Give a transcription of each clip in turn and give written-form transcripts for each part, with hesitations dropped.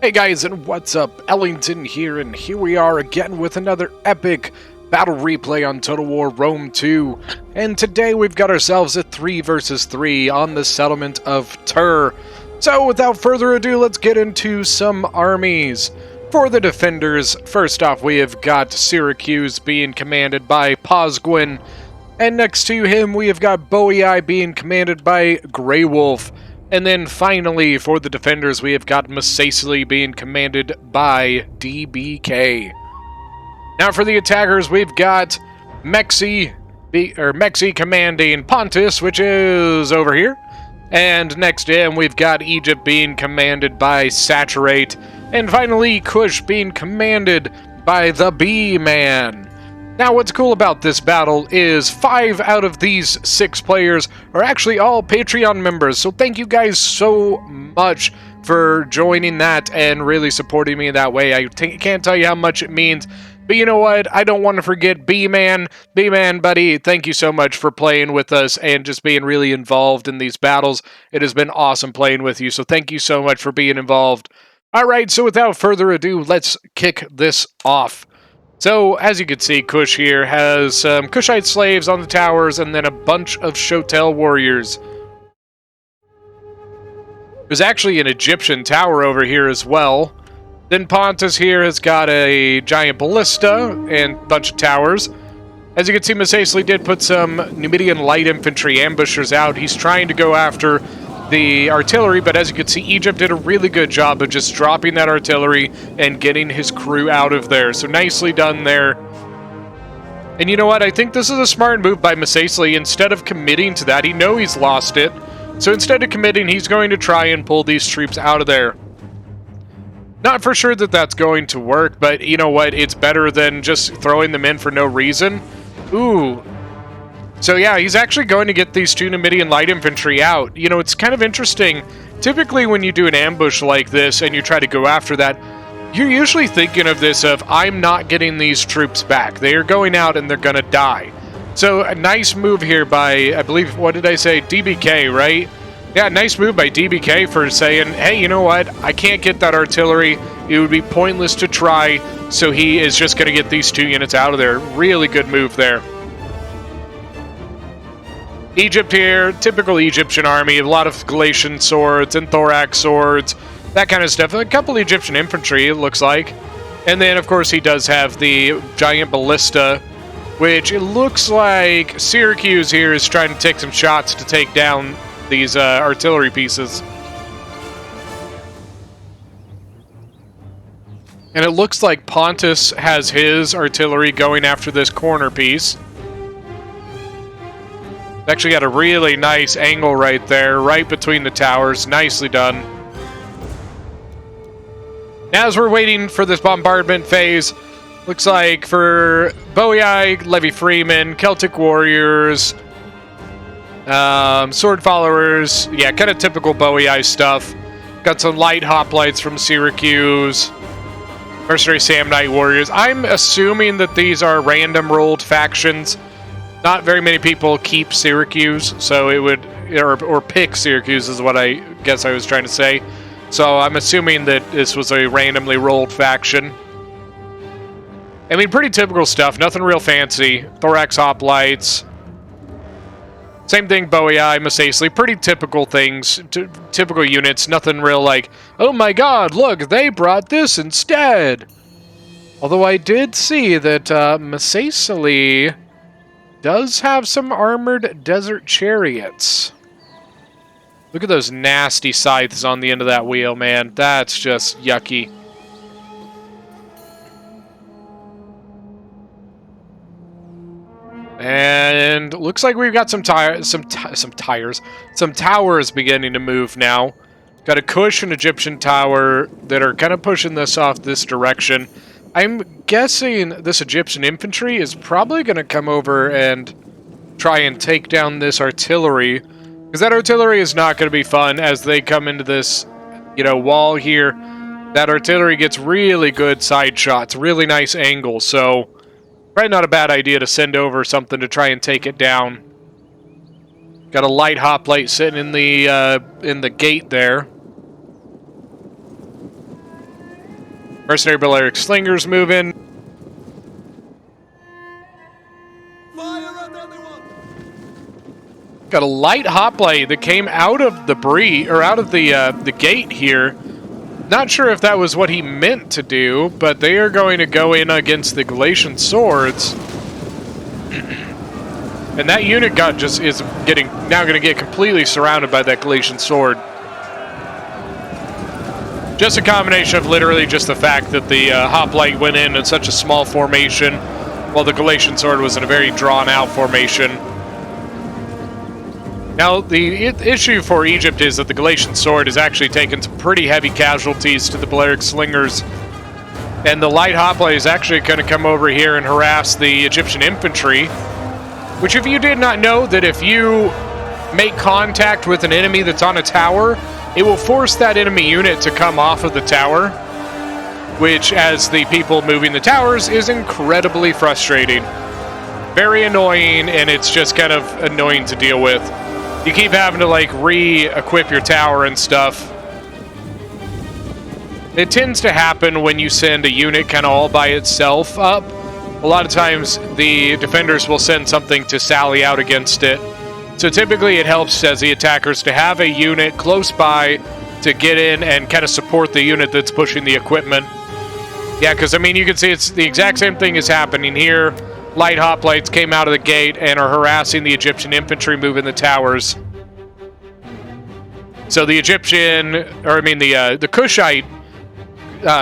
Hey guys, and what's up? Ellington here, and here we are again with another epic battle replay on Total War Rome 2. And today we've got ourselves a 3 versus 3 on the settlement of Tur. So without further ado, let's get into some armies. For the defenders, first off we have got Syracuse being commanded by Posgwin. And next to him we have got Boii being commanded by Grey Wolf. And then finally, for the defenders, we have got Masacely being commanded by DBK. Now for the attackers, we've got Mexi commanding Pontus, which is over here. And next to him, we've got Egypt being commanded by Saturate. And finally, Kush being commanded by the B-Man. Now, what's cool about this battle is 5 out of these 6 players are actually all Patreon members, so thank you guys so much for joining that and really supporting me that way. I can't tell you how much it means, but you know what? I don't want to forget B-Man. B-Man, buddy, thank you so much for playing with us and just being really involved in these battles. It has been awesome playing with you, so thank you so much for being involved. Alright, so without further ado, let's kick this off. So, as you can see, Kush here has some Kushite slaves on the towers and then a bunch of Shotel warriors. There's actually an Egyptian tower over here as well. Then Pontus here has got a giant ballista and a bunch of towers. As you can see, Masacely did put some Numidian light infantry ambushers out. He's trying to go after the artillery, but as you can see, Egypt did a really good job of just dropping that artillery and getting his crew out of there. So nicely done there. And you know what? I think this is a smart move by Masacely. Instead of committing to that, he knows he's lost it. So instead of committing, he's going to try and pull these troops out of there. Not for sure that that's going to work, but you know what? It's better than just throwing them in for no reason. Ooh. So yeah, he's actually going to get these 2 Numidian light infantry out. You know, it's kind of interesting. Typically when you do an ambush like this and you try to go after that, you're usually thinking of this of, I'm not getting these troops back. They are going out and they're going to die. So a nice move here by, I believe, what did I say? DBK, right? Yeah, nice move by DBK for saying, hey, you know what? I can't get that artillery. It would be pointless to try. So he is just going to get these 2 units out of there. Really good move there. Egypt here, typical Egyptian army, a lot of Galatian swords and thorax swords, that kind of stuff. A couple Egyptian infantry, it looks like. And then, of course, he does have the giant ballista, which it looks like Syracuse here is trying to take some shots to take down these artillery pieces. And it looks like Pontus has his artillery going after this corner piece. Actually got a really nice angle right there, right between the towers. Nicely done. Now, as we're waiting for this bombardment phase, looks like for Boii, Levy Freeman, Celtic warriors, sword followers, yeah, kind of typical Boii stuff. Got some light hoplites from Syracuse, mercenary Samnite warriors. I'm assuming that these are random rolled factions. Not very many people keep Syracuse, so it would, or pick Syracuse is what I guess I was trying to say. So I'm assuming that this was a randomly rolled faction. I mean, pretty typical stuff, nothing real fancy. Thorax hoplites. Same thing, Boii, Masacely, pretty typical things, typical units, nothing real like, oh my god, look, they brought this instead. Although I did see that Masacely does have some armored desert chariots. Look at those nasty scythes on the end of that wheel, man. That's just yucky. And looks like we've got some towers beginning to move now. Got a Kush and Egyptian tower that are kind of pushing this off this direction. I'm guessing this Egyptian infantry is probably going to come over and try and take down this artillery. Because that artillery is not going to be fun as they come into this, you know, wall here. That artillery gets really good side shots, really nice angles. So, probably not a bad idea to send over something to try and take it down. Got a light hoplite sitting in the gate there. Mercenary Balearic Slingers moving. Got a light hoplite that came out of the breach, or out of the gate here. Not sure if that was what he meant to do, but they are going to go in against the Galatian swords. And that unit is now going to get completely surrounded by that Galatian sword. Just a combination of literally just the fact that the hoplite went in such a small formation, while the Galatian sword was in a very drawn-out formation. Now, the issue for Egypt is that the Galatian sword has actually taken some pretty heavy casualties to the Balearic Slingers. And the light hoplite is actually going to come over here and harass the Egyptian infantry. Which, if you did not know, that if you make contact with an enemy that's on a tower, it will force that enemy unit to come off of the tower. Which, as the people moving the towers, is incredibly frustrating. Very annoying, and it's just kind of annoying to deal with. You keep having to, like, re-equip your tower and stuff. It tends to happen when you send a unit kind of all by itself up. A lot of times, the defenders will send something to sally out against it. So typically it helps as the attackers to have a unit close by to get in and kind of support the unit that's pushing the equipment. Yeah, because, I mean, you can see it's the exact same thing is happening here. Light hoplites came out of the gate and are harassing the Egyptian infantry moving the towers. So the the Kushite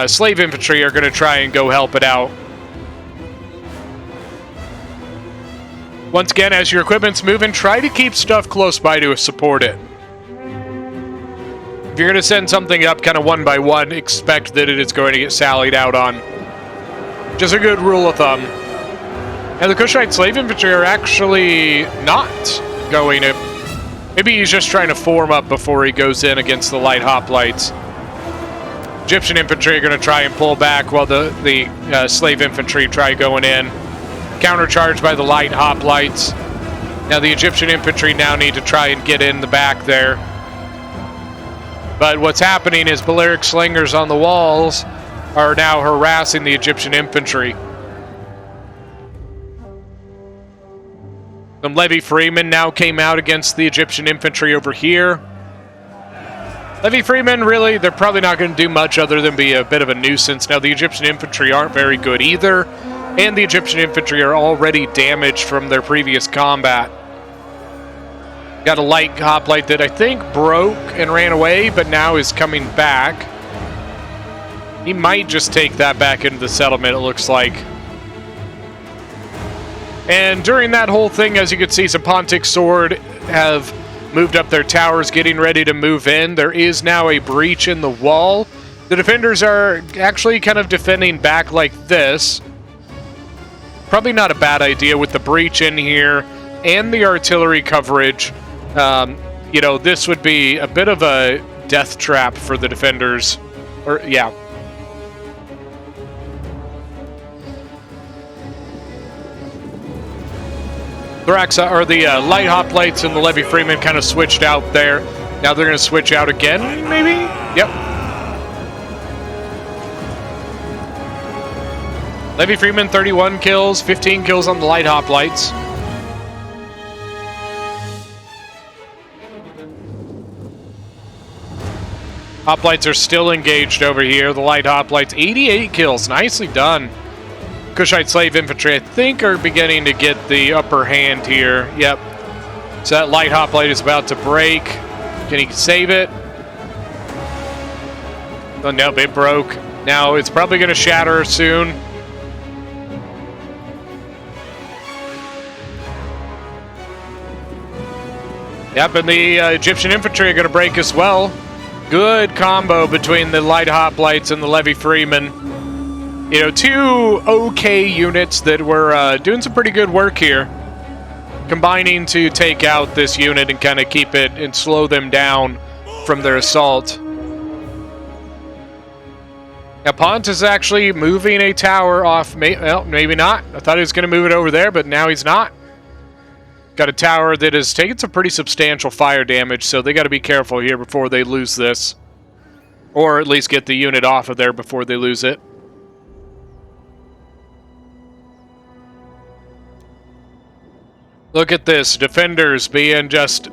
slave infantry are going to try and go help it out. Once again, as your equipment's moving, try to keep stuff close by to support it. If you're going to send something up kind of one by one, expect that it is going to get sallied out on. Just a good rule of thumb. And the Kushite slave infantry are actually not going to... Maybe he's just trying to form up before he goes in against the light hoplites. Egyptian infantry are going to try and pull back while the slave infantry try going in. Countercharged by the light hoplites. Now the Egyptian infantry now need to try and get in the back there. But what's happening is Balearic Slingers on the walls are now harassing the Egyptian infantry. Some Levy Freemen now came out against the Egyptian infantry over here. Levy Freemen, really, they're probably not going to do much other than be a bit of a nuisance. Now, the Egyptian infantry aren't very good either, and the Egyptian infantry are already damaged from their previous combat. Got a light hoplite that I think broke and ran away, but now is coming back. He might just take that back into the settlement, it looks like. And during that whole thing, as you can see, some Pontic Sword have moved up their towers, getting ready to move in. There is now a breach in the wall. The defenders are actually kind of defending back like this. Probably not a bad idea with the breach in here and the artillery coverage. You know, this would be a bit of a death trap for the defenders. Yeah. The light hoplites and the Levy Freemen kind of switched out there. Now they're going to switch out again, maybe? Yep. Levy Freemen, 31 kills, 15 kills on the light hoplites. Hoplites are still engaged over here. The light hoplites, 88 kills. Nicely done. Kushite slave infantry, I think, are beginning to get the upper hand here. Yep. So that light hoplite is about to break. Can he save it? Oh, nope, it broke. Now it's probably going to shatter soon. Yep, and the Egyptian infantry are going to break as well. Good combo between the light hoplites and the Levy Freemen. You know, two okay units that were doing some pretty good work here. Combining to take out this unit and kind of keep it and slow them down from their assault. Now, Pont is actually moving a tower off. Well, maybe not. I thought he was going to move it over there, but now he's not. Got a tower that has taken some pretty substantial fire damage, so they got to be careful here before they lose this. Or at least get the unit off of there before they lose it. Look at this. Defenders being just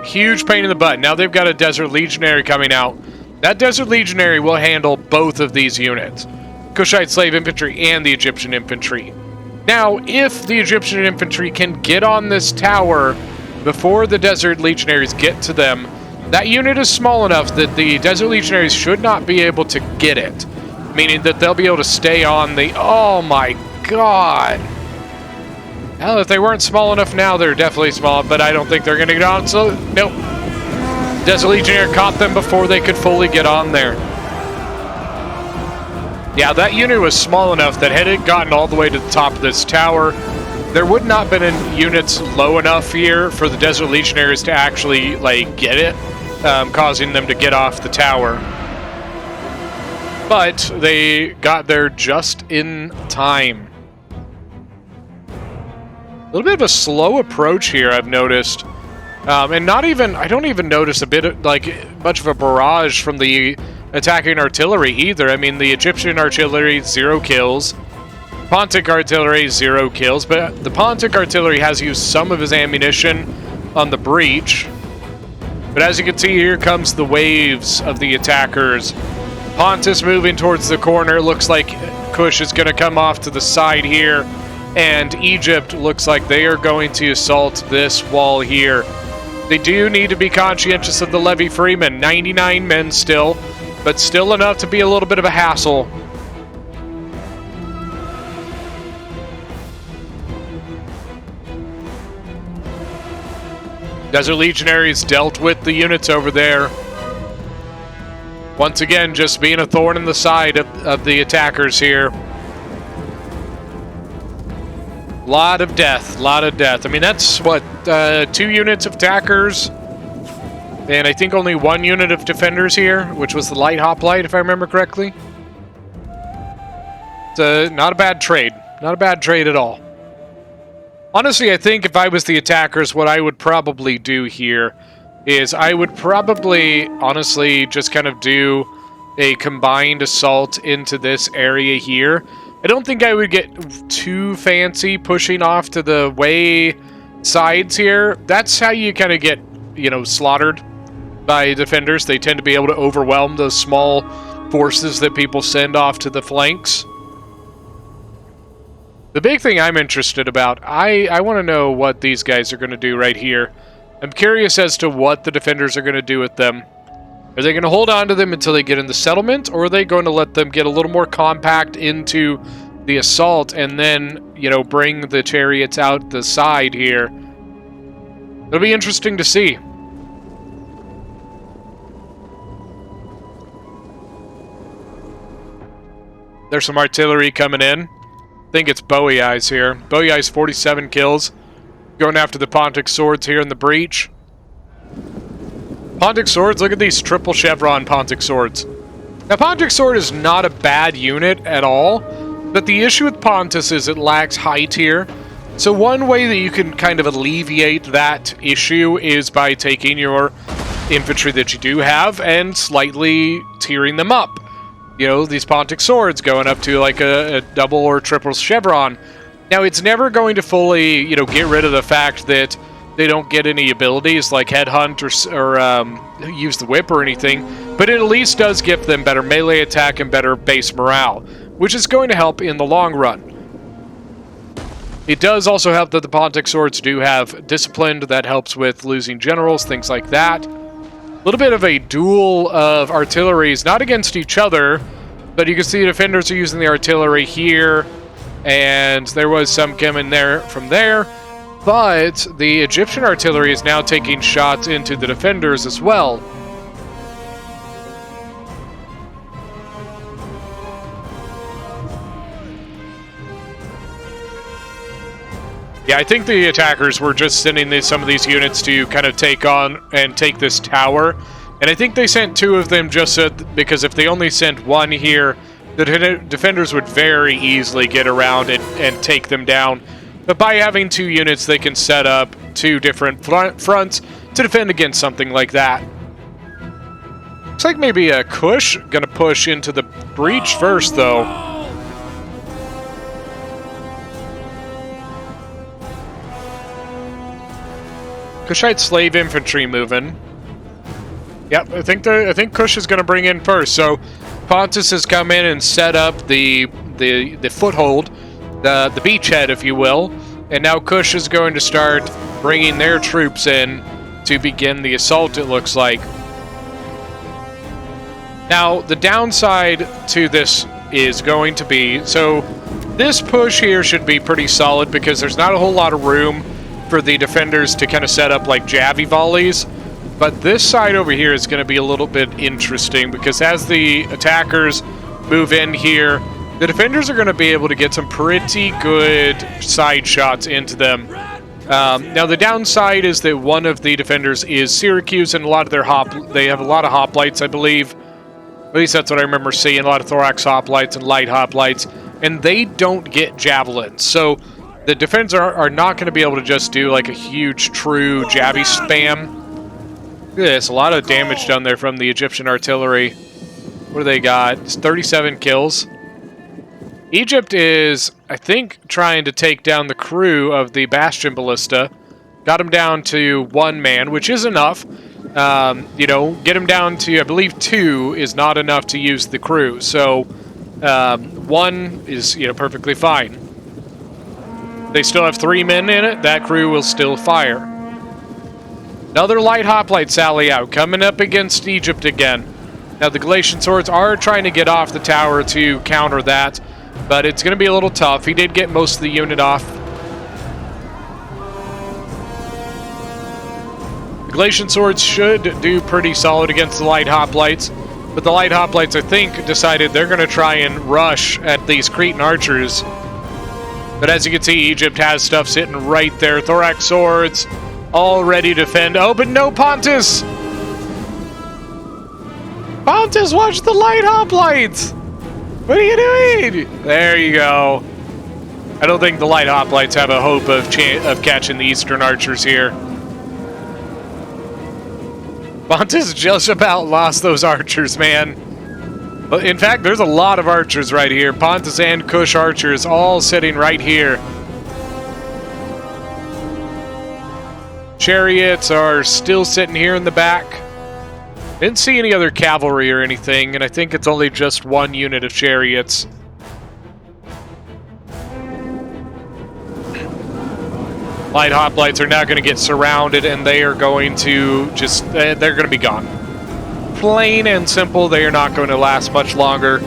huge pain in the butt. Now they've got a Desert Legionary coming out. That Desert Legionary will handle both of these units. Kushite Slave Infantry and the Egyptian Infantry. Now, if the Egyptian Infantry can get on this tower before the Desert Legionaries get to them, that unit is small enough that the Desert Legionaries should not be able to get it. Meaning that they'll be able to stay on the... Oh my god! Well, if they weren't small enough now, they're definitely small, but I don't think they're going to get on, so nope. Desert Legionnaire caught them before they could fully get on there. Yeah, that unit was small enough that had it gotten all the way to the top of this tower, there would not have been units low enough here for the Desert Legionnaires to actually, like, get it, causing them to get off the tower. But they got there just in time. A little bit of a slow approach here, I've noticed. And not even, I don't even notice a bit of, like, much of a barrage from the attacking artillery either. I mean, the Egyptian artillery, 0 kills. Pontic artillery, 0 kills. But the Pontic artillery has used some of his ammunition on the breach. But as you can see, here comes the waves of the attackers. Pontus moving towards the corner. Looks like Kush is going to come off to the side here. And Egypt looks like they are going to assault this wall here. They do need to be conscientious of the levy freemen. 99 men still, but still enough to be a little bit of a hassle. Desert Legionaries dealt with the units over there. Once again, just being a thorn in the side of the attackers here. Lot of death, lot of death. I mean, that's, what, 2 units of attackers, and I think only 1 unit of defenders here, which was the light hoplite, if I remember correctly. It's not a bad trade. Not a bad trade at all. Honestly, I think if I was the attackers, what I would probably do here is I would probably, honestly, just kind of do a combined assault into this area here. I don't think I would get too fancy pushing off to the way sides here. That's how you kind of get, you know, slaughtered by defenders. They tend to be able to overwhelm those small forces that people send off to the flanks. The big thing I'm interested about, I want to know what these guys are going to do right here. I'm curious as to what the defenders are going to do with them. Are they going to hold on to them until they get in the settlement, or are they going to let them get a little more compact into the assault and then, you know, bring the chariots out the side here? It'll be interesting to see. There's some artillery coming in. I think it's Bowie Eyes here. Bowie Eyes, 47 kills. Going after the Pontic Swords here in the breach. Pontic Swords, look at these triple chevron Pontic Swords. Now, Pontic Sword is not a bad unit at all, but the issue with Pontus is it lacks height here. So one way that you can kind of alleviate that issue is by taking your infantry that you do have and slightly tiering them up. You know, these Pontic Swords going up to like a double or triple chevron. Now, it's never going to fully, you know, get rid of the fact that they don't get any abilities like Headhunt or use the Whip or anything, but it at least does give them better melee attack and better base morale, which is going to help in the long run. It does also help that the Pontic Swords do have Disciplined that helps with losing generals, things like that. A little bit of a duel of artilleries, not against each other, but you can see the defenders are using the artillery here, and there was some coming there from there. But the Egyptian artillery is now taking shots into the defenders as well. Yeah, I think the attackers were just sending some of these units to kind of take on and take this tower. And I think they sent 2 of them just so, because if they only sent 1 here, the defenders would very easily get around and take them down. But by having 2 units, they can set up 2 different fronts to defend against something like that. Looks like maybe a Kush gonna push into the breach first, though. Kushite slave infantry moving. Yep, I think Kush is going to bring in first. So Pontus has come in and set up the foothold, the beachhead, if you will, and now Kush is going to start bringing their troops in to begin the assault. It looks like. Now the downside to this is going to be, so this push here should be pretty solid because there's not a whole lot of room for the defenders to kind of set up like Javi volleys. But this side over here is going to be a little bit interesting because as the attackers move in here, the defenders are going to be able to get some pretty good side shots into them. Now the downside is that one of the defenders is Syracuse, and a lot of their they have a lot of hoplites, I believe. At least that's what I remember seeing, a lot of thorax hoplites and light hoplites, and they don't get javelins. So the defenders are not going to be able to just do like a huge true Javi spam. Look at this, a lot of damage done there from the Egyptian artillery. What do they got? It's 37 kills. Egypt is, I think, trying to take down the crew of the Bastion Ballista. Got him down to 1 man, which is enough. You know, get him down to, I believe, 2 is not enough to use the crew. So 1 is, you know, perfectly fine. They still have 3 men in it. That crew will still fire. Another light hoplite sally out, coming up against Egypt again. Now the Galatian swords are trying to get off the tower to counter that, but it's going to be a little tough. He did get most of the unit off. The Galatian swords should do pretty solid against the light hoplites, but the light hoplites, I think, decided they're going to try and rush at these Cretan archers. But as you can see, Egypt has stuff sitting right there. Thorax swords, all ready to defend. Oh, but no, Pontus! Pontus, watch the light hoplites! What are you doing? There you go. I don't think the light hoplites have a hope of catching the Eastern archers here. Pontus just about lost those archers, man. But in fact, there's a lot of archers right here. Pontus and Kush archers all sitting right here. Chariots are still sitting here in the back. Didn't see any other cavalry or anything, and I think it's only just 1 unit of chariots. Light hoplites are now going to get surrounded, and they are going to just, they're going to be gone. Plain and simple, they are not going to last much longer.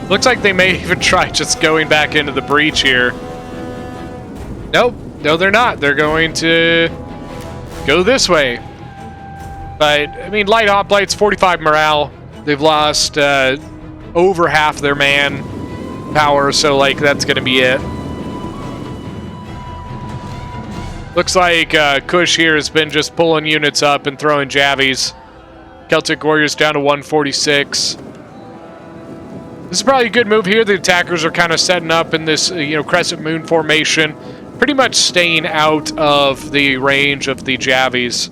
Looks like they may even try just going back into the breach here. Nope, no they're not. They're going to go this way. But, I mean, light hoplites, 45 morale. They've lost over half their man power, so, like, that's going to be it. Looks like Kush here has been just pulling units up and throwing javies. Celtic Warriors down to 146. This is probably a good move here. The attackers are kind of setting up in this, crescent moon formation, pretty much staying out of the range of the javies.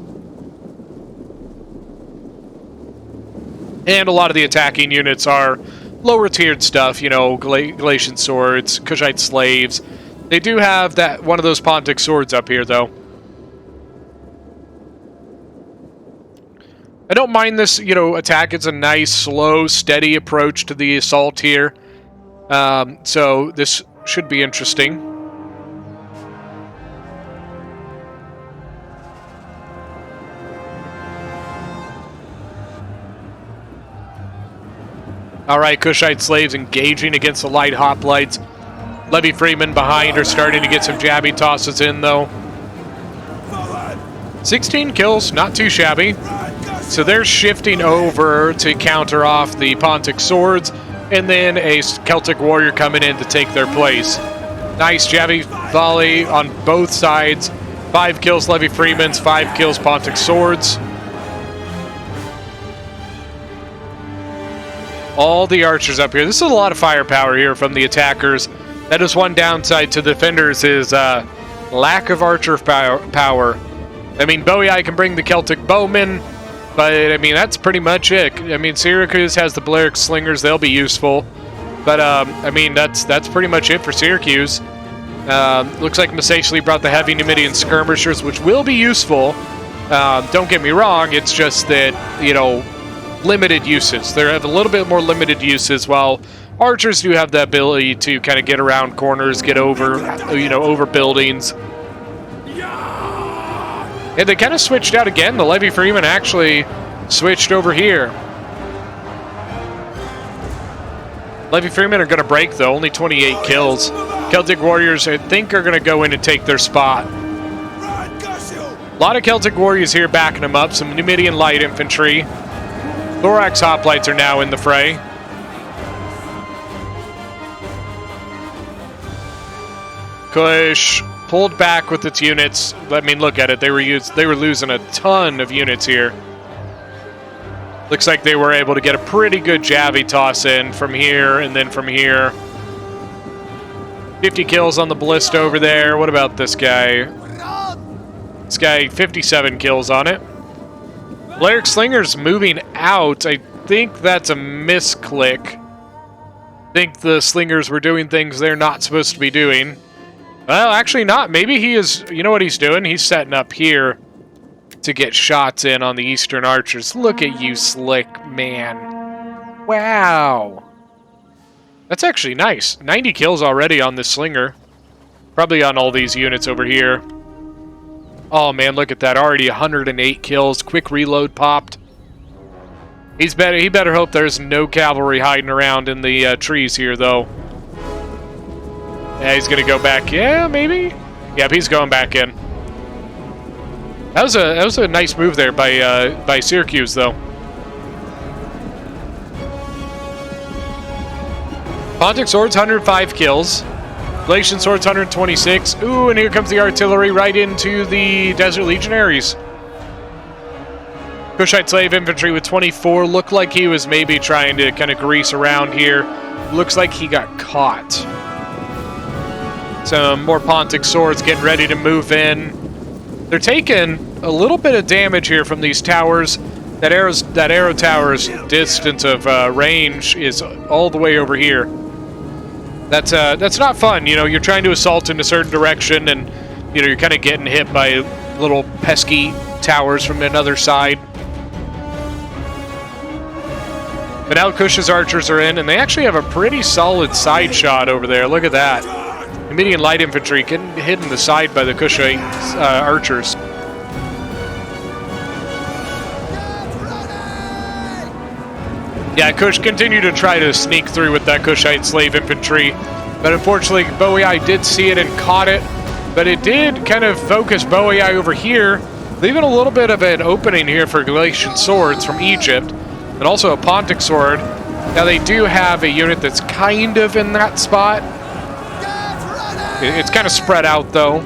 And a lot of the attacking units are lower tiered stuff, Galatian swords, Kushite slaves. They do have that one of those Pontic swords up here, though. I don't mind this, attack. It's a nice, slow, steady approach to the assault here. So this should be interesting. All right, Kushite slaves engaging against the light hoplites. Levy Freeman behind are starting to get some jabby tosses in, though. 16 kills, not too shabby. So they're shifting over to counter off the Pontic swords, and then a Celtic warrior coming in to take their place. Nice jabby volley on both sides. 5 kills Levy Freeman's, 5 kills Pontic swords. All the archers up here. This is a lot of firepower here from the attackers. That is one downside to the defenders is lack of archer power. I mean, Bowie can bring the Celtic bowmen, but I mean, that's pretty much it. I mean, Syracuse has the Balearic slingers. They'll be useful. But, I mean, that's pretty much it for Syracuse. Looks like Masacely brought the heavy Numidian skirmishers, which will be useful. Don't get me wrong, it's just that, you know, limited uses. They have a little bit more limited uses, while archers do have the ability to kind of get around corners, get over, you know, over buildings. And they kind of switched out again. The Levy Freeman actually switched over here. Levy Freeman are going to break, though. Only 28 kills. Celtic Warriors, I think, are going to go in and take their spot. A lot of Celtic Warriors here backing them up. Some Numidian Light Infantry. Thorax Hoplites are now in the fray. Kush pulled back with its units. I mean, look at it. They were losing a ton of units here. Looks like they were able to get a pretty good Javi toss in from here and then from here. 50 kills on the Ballista over there. What about this guy? This guy, 57 kills on it. Balearic Slinger's moving out. I think that's a misclick. I think the Slingers were doing things they're not supposed to be doing. Well, actually not. Maybe he is... You know what he's doing? He's setting up here to get shots in on the Eastern Archers. Look at you, slick man. Wow. That's actually nice. 90 kills already on this Slinger. Probably on all these units over here. Oh, man, look at that. Already 108 kills. Quick reload popped. He better hope there's no cavalry hiding around in the trees here, though. Yeah, he's going to go back. Yeah, maybe? Yep, he's going back in. That was a nice move there by Syracuse, though. Pontic Swords, 105 kills. Galatian Swords, 126. Ooh, and here comes the artillery right into the Desert Legionaries. Kushite Slave Infantry with 24. Looked like he was maybe trying to kind of grease around here. Looks like he got caught. Some more Pontic Swords getting ready to move in. They're taking a little bit of damage here from these towers. That arrow tower's distance of range is all the way over here. That's not fun. You know, you're trying to assault in a certain direction, and you know you're kind of getting hit by little pesky towers from another side. But now Kush's archers are in, and they actually have a pretty solid side shot over there. Look at that. Numidian Light Infantry getting hit in the side by the Kushite archers. Yeah, Kush continued to try to sneak through with that Kushite Slave Infantry, but unfortunately Boei did see it and caught it, but it did kind of focus Boei over here, leaving a little bit of an opening here for Galatian Swords from Egypt, and also a Pontic Sword. Now they do have a unit that's kind of in that spot. It's kind of spread out, though.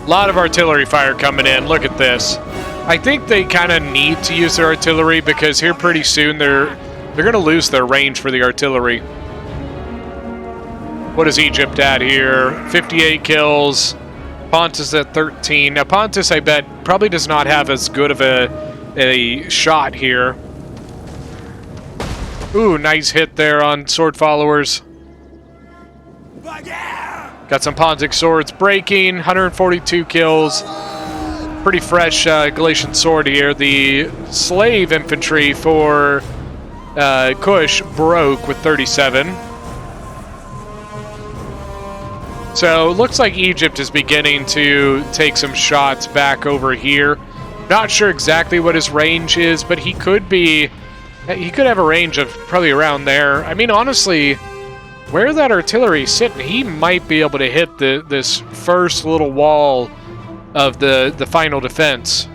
A lot of artillery fire coming in. Look at this. I think they kind of need to use their artillery because here pretty soon they're going to lose their range for the artillery. What is Egypt at here? 58 kills. Pontus at 13. Now Pontus, I bet, probably does not have as good of a shot here. Ooh, nice hit there on sword followers. Got some Pontic Swords breaking, 142 kills. Pretty fresh Galatian Sword here. The Slave Infantry for Kush broke with 37. So it looks like Egypt is beginning to take some shots back over here. Not sure exactly what his range is, but he could have a range of probably around there. I mean, honestly, where that artillery is sitting, he might be able to hit this first little wall of the final defense.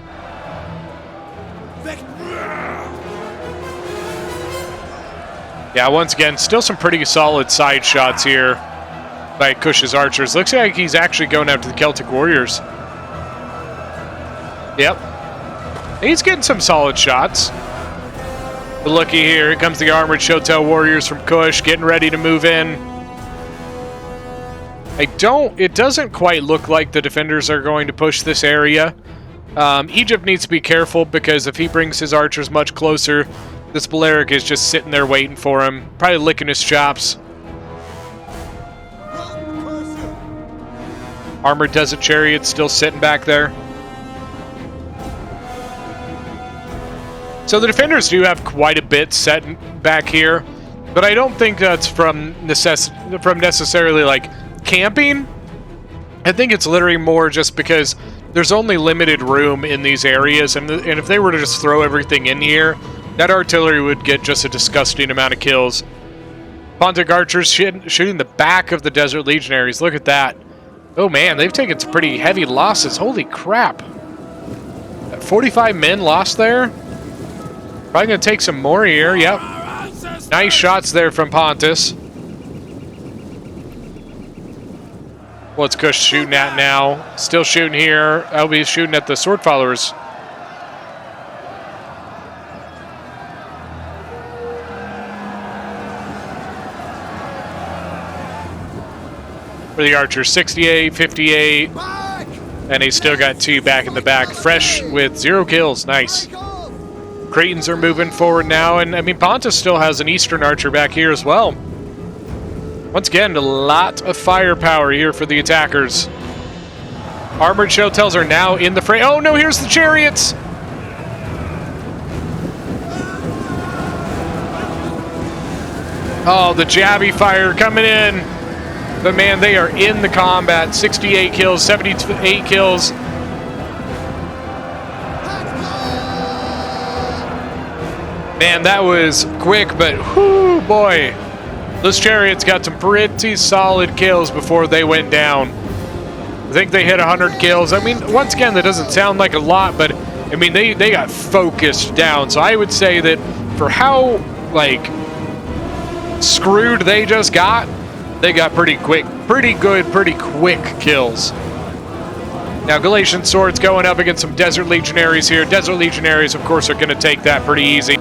Yeah, once again, still some pretty solid side shots here by Kush's archers. Looks like he's actually going after the Celtic Warriors. Yep. He's getting some solid shots. But looky here comes the armored Shotel Warriors from Kush, getting ready to move in. It doesn't quite look like the defenders are going to push this area. Egypt needs to be careful because if he brings his archers much closer, this Balearic is just sitting there waiting for him, probably licking his chops. Armored Desert Chariot still sitting back there. So the defenders do have quite a bit set back here, but I don't think that's from necessarily like camping. I think it's literally more just because there's only limited room in these areas, and if they were to just throw everything in here, that artillery would get just a disgusting amount of kills. Pontic archers shooting the back of the Desert Legionaries. Look at that. Oh man, they've taken some pretty heavy losses. Holy crap. 45 men lost there. Probably going to take some more here. Yep. Nice shots there from Pontus. What's Kush shooting at now? Still shooting here. I'll be shooting at the sword followers. For the archers, 68, 58. And he still got 2 back in the back. Fresh with 0 kills. Nice. Cretans are moving forward now, and I mean, Pontus still has an Eastern Archer back here as well. Once again, a lot of firepower here for the attackers. Armored Showtails are now in the fray. Oh no, here's the chariots! Oh, the jabby fire coming in. But man, they are in the combat. 68 kills, 78 kills. Man, that was quick, but whoo, boy. Those chariots got some pretty solid kills before they went down. I think they hit 100 kills. I mean, once again, that doesn't sound like a lot, but I mean, they got focused down. So I would say that for how, like, screwed they just got, they got pretty quick, pretty good, pretty quick kills. Now, Galatian Swords going up against some Desert Legionaries here. Desert Legionaries, of course, are going to take that pretty easy.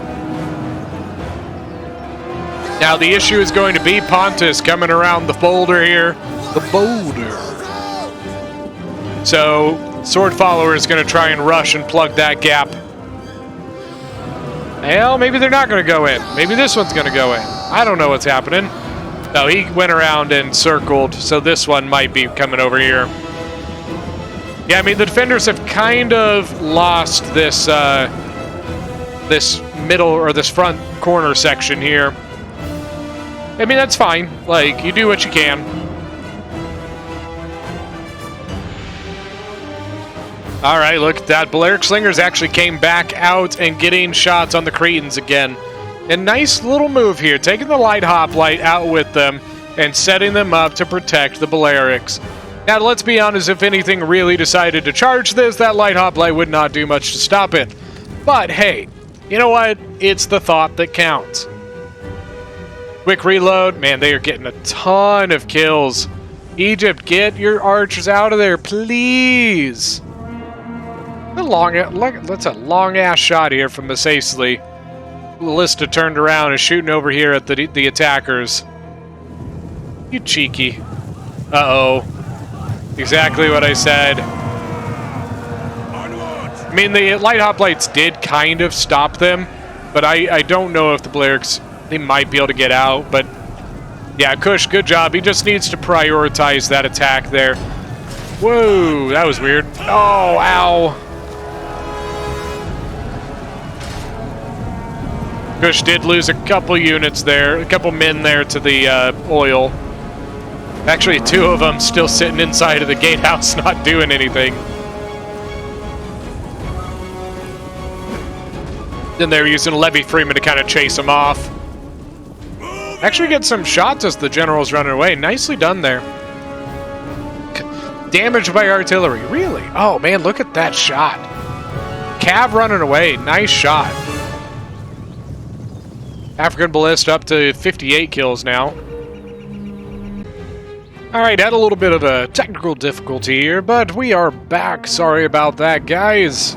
Now the issue is going to be Pontus coming around the boulder here. The boulder. So, Sword Follower is going to try and rush and plug that gap. Well, maybe they're not going to go in. Maybe this one's going to go in. I don't know what's happening. No, he went around and circled, so this one might be coming over here. Yeah, I mean, the defenders have kind of lost this, this middle, or this front corner section here. I mean, that's fine. Like, you do what you can. All right, look at that. Balearic Slingers actually came back out and getting shots on the Cretans again. A nice little move here, taking the Light Hoplite out with them and setting them up to protect the Balearics. Now, let's be honest, if anything really decided to charge this, that Light Hoplite would not do much to stop it. But, hey, you know what? It's the thought that counts. Quick reload. Man, they are getting a ton of kills. Egypt, get your archers out of there, please. That's a long-ass shot here from Masacely. Ballista turned around and shooting over here at the attackers. You cheeky. Uh-oh. Exactly what I said. I mean, the Light Hoplites did kind of stop them, but I don't know if the Balearics... They might be able to get out, but yeah, Kush, good job. He just needs to prioritize that attack there. Whoa, that was weird. Oh, ow. Kush did lose a couple units there, a couple men there to the oil. Actually, 2 of them still sitting inside of the gatehouse, not doing anything. Then they were using Levy Freeman to kind of chase them off. Actually get some shots as the general's running away. Nicely done there. Damaged by artillery. Really? Oh, man, look at that shot. Cav running away. Nice shot. African Ballista up to 58 kills now. Alright, had a little bit of a technical difficulty here, but we are back. Sorry about that, guys.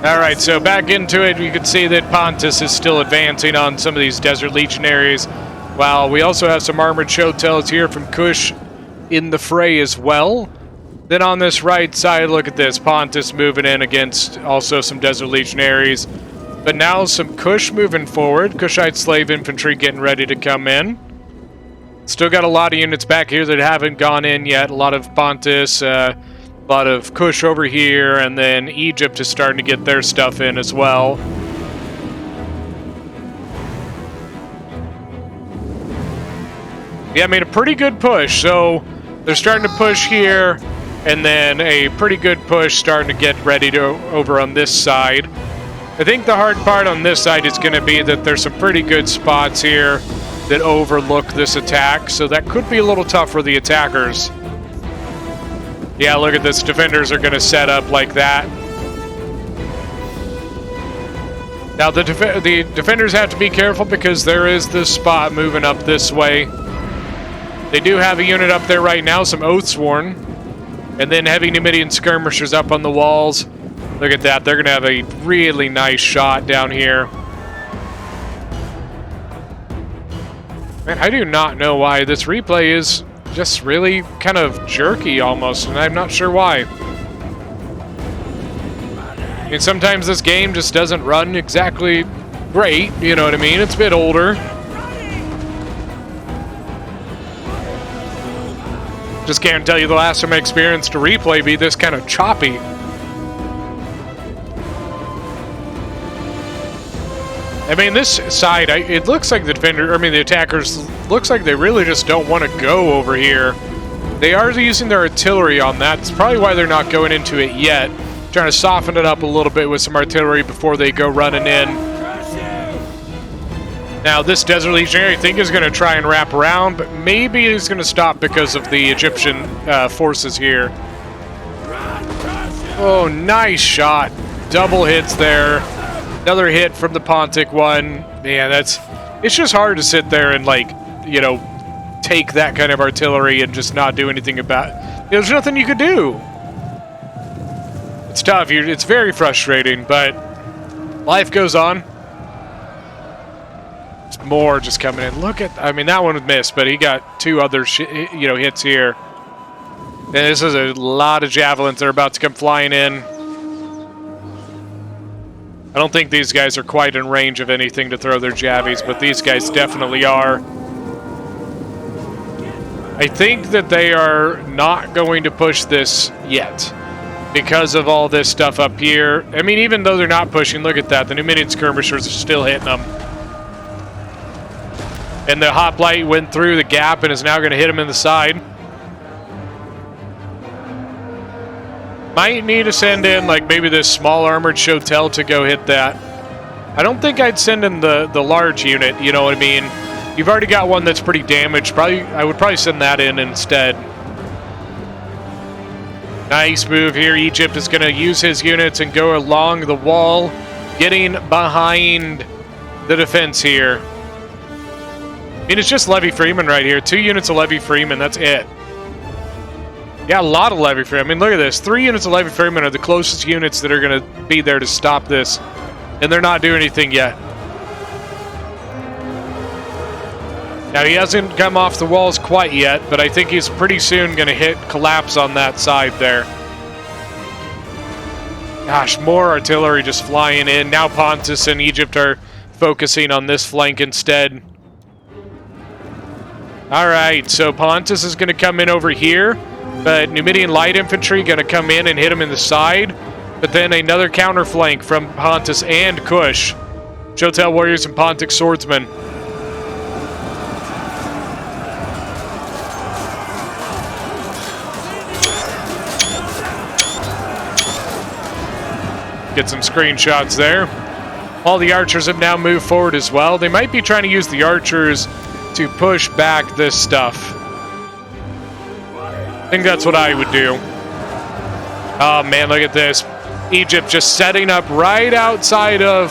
Alright, so back into it, you can see that Pontus is still advancing on some of these Desert Legionaries. While we also have some Armored Showtails here from Kush in the fray as well. Then on this right side, look at this. Pontus moving in against also some Desert Legionaries. But now some Kush moving forward. Kushite Slave Infantry getting ready to come in. Still got a lot of units back here that haven't gone in yet. A lot of Pontus, a lot of Kush over here, and then Egypt is starting to get their stuff in as well. Yeah, I made a pretty good push. So they're starting to push here, and then a pretty good push starting to get ready to over on this side. I think the hard part on this side is going to be that there's some pretty good spots here that overlook this attack, so that could be a little tough for the attackers. Yeah, look at this. Defenders are going to set up like that. Now, the defenders have to be careful because there is this spot moving up this way. They do have a unit up there right now, some Oathsworn. And then heavy Numidian skirmishers up on the walls. Look at that. They're going to have a really nice shot down here. Man, I do not know why this replay is just really kind of jerky almost, and I'm not sure why. I mean, sometimes this game just doesn't run exactly great, you know what I mean? It's a bit older. Just can't tell you the last time I experienced a replay be this kind of choppy. I mean, this side, it looks like the attackers, looks like they really just don't want to go over here. They are using their artillery on that. That's probably why they're not going into it yet. Trying to soften it up a little bit with some artillery before they go running in. Now, this Desert Legionary, I think, is going to try and wrap around, but maybe he's going to stop because of the Egyptian forces here. Oh, nice shot. Double hits there. Another hit from the Pontic one. Man, it's just hard to sit there and, like, you know, take that kind of artillery and just not do anything about it. There's nothing you could do. It's tough. It's very frustrating, but life goes on. There's more just coming in. Look at, I mean, that one was missed, but he got two other hits here. And this is a lot of javelins that are about to come flying in. I don't think these guys are quite in range of anything to throw their javies, but these guys definitely are. I think that they are not going to push this yet because of all this stuff up here. I mean, even though they're not pushing, look at that. The Numidian skirmishers are still hitting them. And the hoplite went through the gap and is now going to hit him in the side. Might need to send in, like, maybe this small armored Chotel to go hit that. I don't think I'd send in the large unit, you know what I mean? You've already got one that's pretty damaged. I would probably send that in instead. Nice move here. Egypt is going to use his units and go along the wall, getting behind the defense here. I mean, it's just Levy Freeman right here. 2 units of Levy Freeman, that's it. Yeah, a lot of Levy Freeman. I mean, look at this. 3 units of Levy Freeman are the closest units that are going to be there to stop this. And they're not doing anything yet. Now, he hasn't come off the walls quite yet, but I think he's pretty soon going to hit collapse on that side there. Gosh, more artillery just flying in. Now Pontus and Egypt are focusing on this flank instead. All right, so Pontus is going to come in over here. But Numidian light infantry going to come in and hit him in the side. But then another counter flank from Pontus and Kush. Chotel warriors and Pontic swordsmen. Get some screenshots there. All the archers have now moved forward as well. They might be trying to use the archers to push back this stuff. I think that's what I would do. Oh, man, look at this. Egypt just setting up right outside of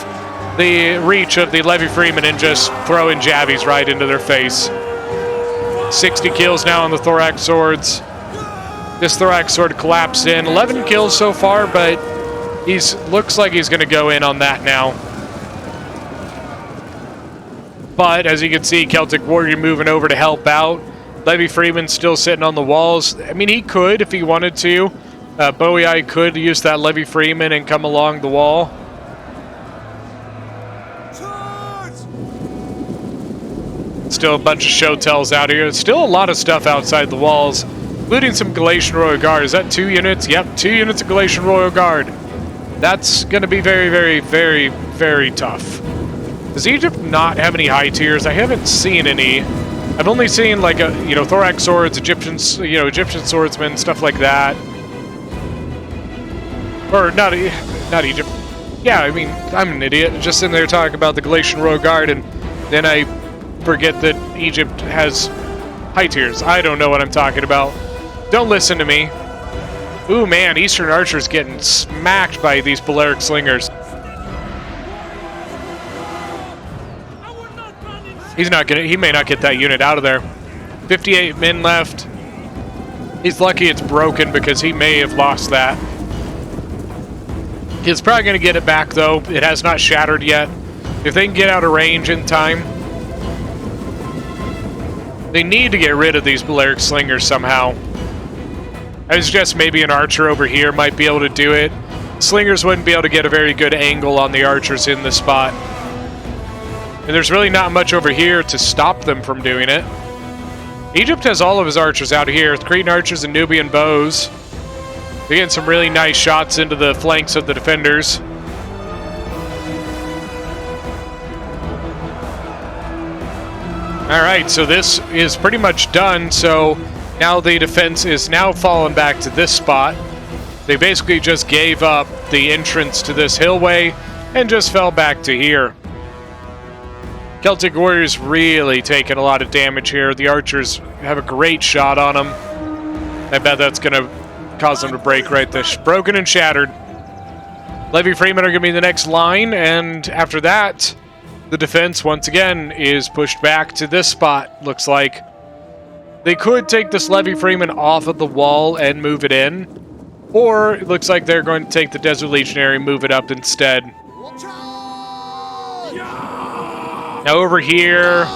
the reach of the Levy Freeman and just throwing javies right into their face. 60 kills now on the Thorax swords. This Thorax sword collapsed in. 11 kills so far, but looks like he's going to go in on that now. But, as you can see, Celtic Warrior moving over to help out. Levy Freeman still sitting on the walls. I mean, he could if he wanted to. Bowie could use that Levy Freeman and come along the wall. Still a bunch of show tells out here. Still a lot of stuff outside the walls, including some Galatian Royal Guard. Is that 2 units? Yep, 2 units of Galatian Royal Guard. That's going to be very, very, very, very tough. Does Egypt not have any high tiers? I haven't seen any. I've only seen like thorax swords, Egyptian swordsmen, stuff like that. Or not Egypt. Yeah, I mean, I'm an idiot. Just sitting there talking about the Galatian Royal Guard, and then I forget that Egypt has high tiers. I don't know what I'm talking about. Don't listen to me. Ooh, man, Eastern Archer's getting smacked by these Balearic Slingers. He may not get that unit out of there. 58 men left. He's lucky it's broken because he may have lost that. He's probably going to get it back, though. It has not shattered yet. If they can get out of range in time. They need to get rid of these Balearic Slingers somehow. I suggest maybe an archer over here might be able to do it. Slingers wouldn't be able to get a very good angle on the archers in this spot. And there's really not much over here to stop them from doing it. Egypt has all of his archers out here. Cretan archers and Nubian bows. They're getting some really nice shots into the flanks of the defenders. Alright, so this is pretty much done. So now the defense is now falling back to this spot. They basically just gave up the entrance to this hillway and just fell back to here. Celtic Warriors really taking a lot of damage here. The archers have a great shot on them. I bet that's going to cause them to break right there. Broken and shattered. Levy Freeman are going to be the next line, and after that, the defense once again is pushed back to this spot, looks like. They could take this Levy Freeman off of the wall and move it in, or it looks like they're going to take the Desert Legionary and move it up instead. Now over here,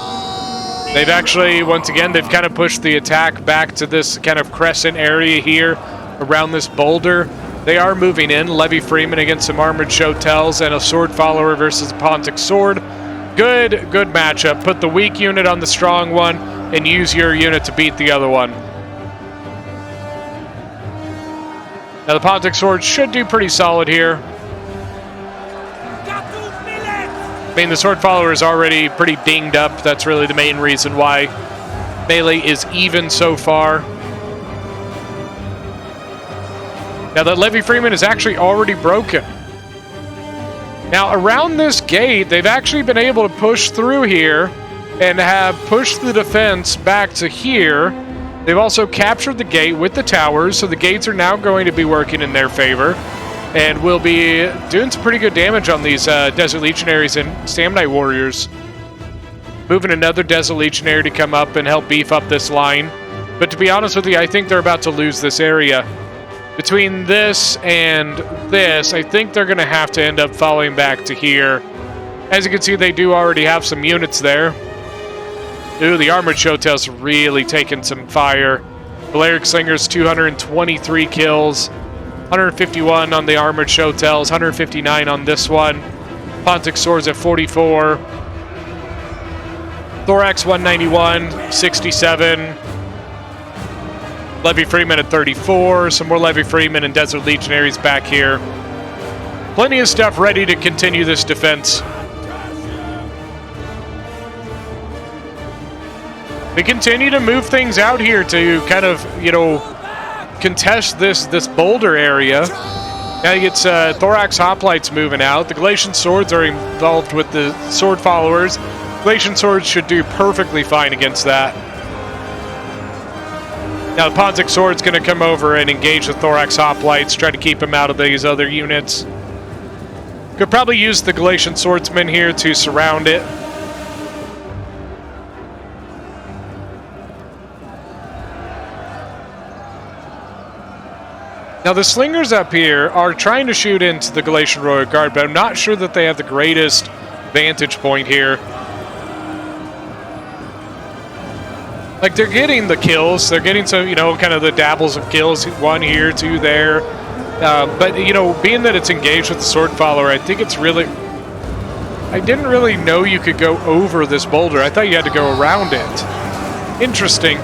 they've actually, once again, they've kind of pushed the attack back to this kind of crescent area here around this boulder. They are moving in. Levy Freeman against some armored showtells and a sword follower versus a Pontic sword. Good matchup. Put the weak unit on the strong one and use your unit to beat the other one. Now the Pontic sword should do pretty solid here. I mean, the sword follower is already pretty dinged up. That's really the main reason why melee is even so far. Now that Levy Freeman is actually already broken. Now around this gate, they've actually been able to push through here and have pushed the defense back to here. They've also captured the gate with the towers, so the gates are now going to be working in their favor. And we'll be doing some pretty good damage on these Desert Legionaries and Samnite Warriors. Moving another Desert Legionary to come up and help beef up this line. But to be honest with you, I think they're about to lose this area. Between this and this, I think they're going to have to end up falling back to here. As you can see, they do already have some units there. Ooh, the Armored Showtail's really taking some fire. Balearic Slingers, 223 kills. 151 on the Armored Showtails, 159 on this one. Pontic Swords at 44. Thorax 191, 67. Levy Freeman at 34. Some more Levy Freeman and Desert Legionaries back here. Plenty of stuff ready to continue this defense. We continue to move things out here to kind of, contest this boulder area. Now you get Thorax Hoplites moving out. The Galatian Swords are involved with the Sword Followers. Galatian Swords should do perfectly fine against that. Now the Pontic Sword's going to come over and engage the Thorax Hoplites, try to keep him out of these other units. Could probably use the Galatian Swordsmen here to surround it. Now the Slingers up here are trying to shoot into the Galatian Royal Guard, but I'm not sure that they have the greatest vantage point here. Like, they're getting the kills. They're getting some, kind of the dabbles of kills. 1 here, 2 there. But, being that it's engaged with the Sword Follower, I think it's really... I didn't really know you could go over this boulder. I thought you had to go around it. Interesting.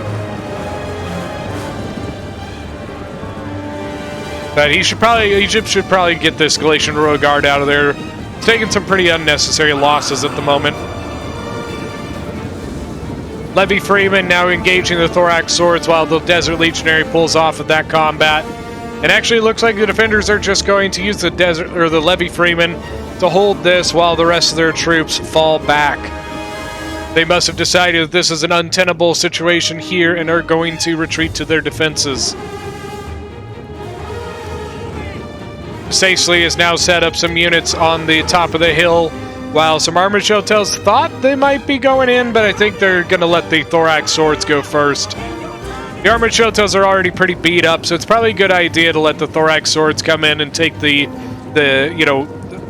But Egypt should probably get this Galatian Royal Guard out of there. It's taking some pretty unnecessary losses at the moment. Levy Freeman now engaging the Thorax Swords while the Desert Legionary pulls off of that combat. It actually looks like the defenders are just going to use the Levy Freeman to hold this while the rest of their troops fall back. They must have decided that this is an untenable situation here and are going to retreat to their defenses. Sacely has now set up some units on the top of the hill, while some armored Shotels thought they might be going in, but I think they're going to let the Thorax Swords go first. The armored Shotels are already pretty beat up, so it's probably a good idea to let the Thorax Swords come in and take the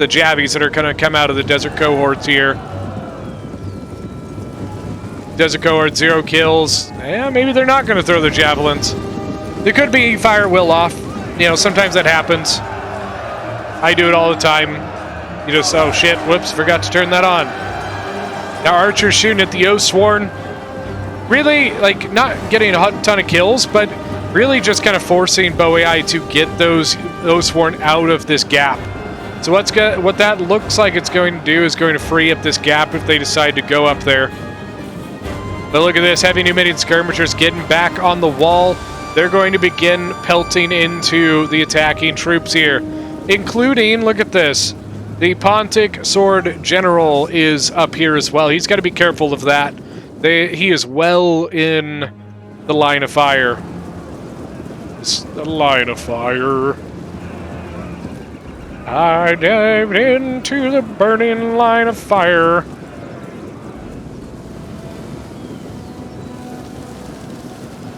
jabbies that are going to come out of the Desert Cohorts here. Desert Cohort, 0 kills. Yeah, maybe they're not going to throw their javelins. They could be fire at will off. You know, sometimes that happens. I do it all the time. You just, oh shit, whoops, forgot to turn that on. Now Archer's shooting at the Oathsworn. Really, like, not getting a ton of kills, but really just kind of forcing Bow AI to get those Oathsworn out of this gap. So what that looks like it's going to do is going to free up this gap if they decide to go up there. But look at this, heavy pneumatic skirmishers getting back on the wall. They're going to begin pelting into the attacking troops here. Including, look at this, the Pontic Sword General is up here as well. He's got to be careful of that. He is well in the line of fire. The line of fire. I dived into the burning line of fire.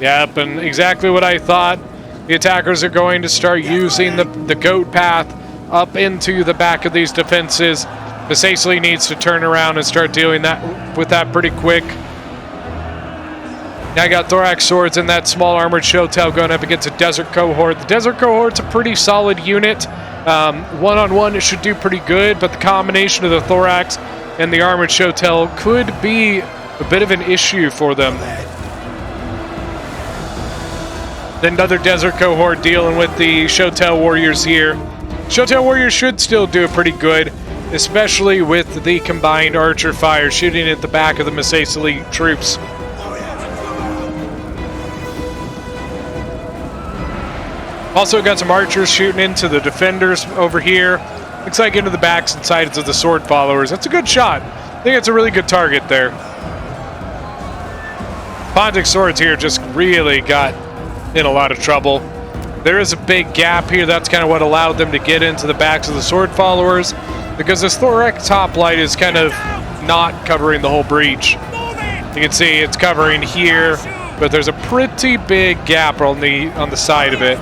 Yep, and exactly what I thought. The attackers are going to start using the goat path up into the back of these defenses. Basically needs to turn around and start dealing with that pretty quick. Now I got Thorax Swords and that small armored Shotel going up against a Desert Cohort. The Desert Cohort's a pretty solid unit. One-on-one it should do pretty good, but the combination of the Thorax and the armored Shotel could be a bit of an issue for them. Then another Desert Cohort dealing with the Shotel Warriors here. Shotel Warriors should still do it pretty good, especially with the combined archer fire shooting at the back of the Massasoit troops. Also got some archers shooting into the defenders over here. Looks like into the backs and sides of the sword followers. That's a good shot. I think it's a really good target there. Pontic Swords here just really got in a lot of trouble. There is a big gap here. That's kind of what allowed them to get into the backs of the sword followers, because this Thorax hoplite is kind of not covering the whole breach. You can see it's covering here, but there's a pretty big gap on the side of it.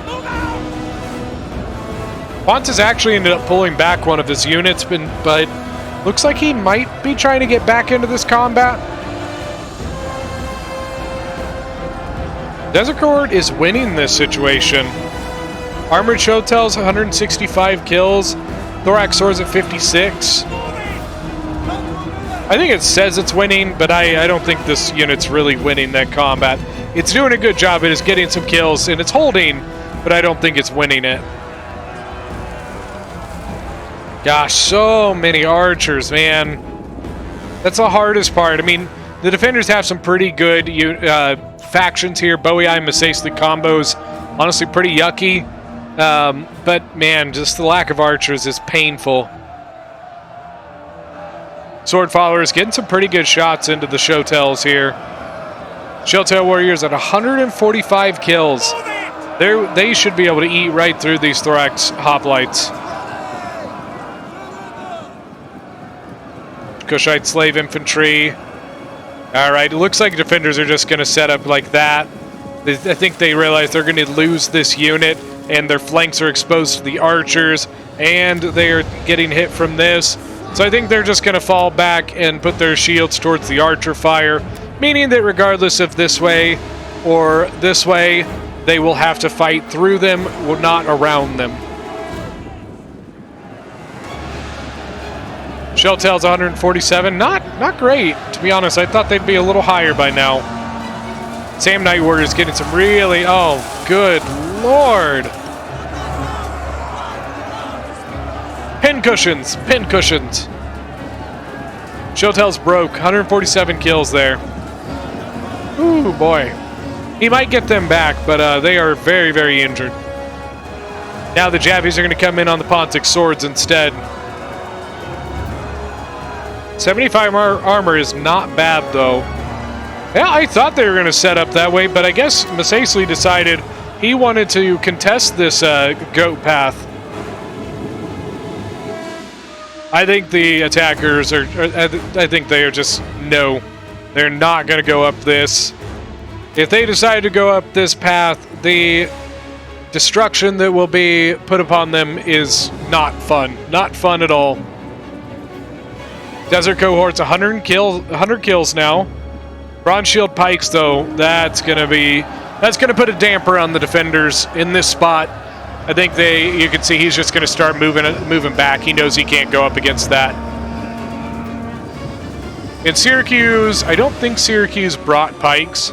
Pontus actually ended up pulling back one of his units, but looks like he might be trying to get back into this combat. Desert Cohort is winning this situation. Armored Shotels, 165 kills. Thorax Swords at 56. I think it says it's winning, but I don't think this unit's really winning that combat. It's doing a good job. It is getting some kills, and it's holding, but I don't think it's winning it. Gosh, so many archers, man. That's the hardest part. I mean, the defenders have some pretty good factions here. Bowie and Massasoit combos, honestly pretty yucky. But man, just the lack of archers is painful. Sword followers getting some pretty good shots into the Shotels here. Shotel Warriors at 145 kills. They should be able to eat right through these Thorax hoplites. Kushite Slave Infantry. Alright, it looks like defenders are just going to set up like that. I think they realize they're going to lose this unit, and their flanks are exposed to the archers, and they are getting hit from this. So I think they're just going to fall back and put their shields towards the archer fire, meaning that regardless of this way or this way, they will have to fight through them, not around them. Shelltail's 147. Not great, to be honest. I thought they'd be a little higher by now. Sam Night Warrior's getting some really... Oh, good lord. Pincushions. Pincushions. Showtail's broke. 147 kills there. Ooh, boy. He might get them back, but they are very, very injured. Now the Javies are going to come in on the Pontic swords instead. 75 armor is not bad, though. Yeah, I thought they were going to set up that way, but I guess Masacely decided he wanted to contest this goat path. I think the attackers are... I think they are just... No. They're not going to go up this. If they decide to go up this path, the destruction that will be put upon them is not fun. Not fun at all. Desert Cohort's 100 kills now. Bronze Shield Pikes, though, that's gonna put a damper on the defenders in this spot. I think you can see he's just gonna start moving back. He knows he can't go up against that. In Syracuse, I don't think Syracuse brought pikes.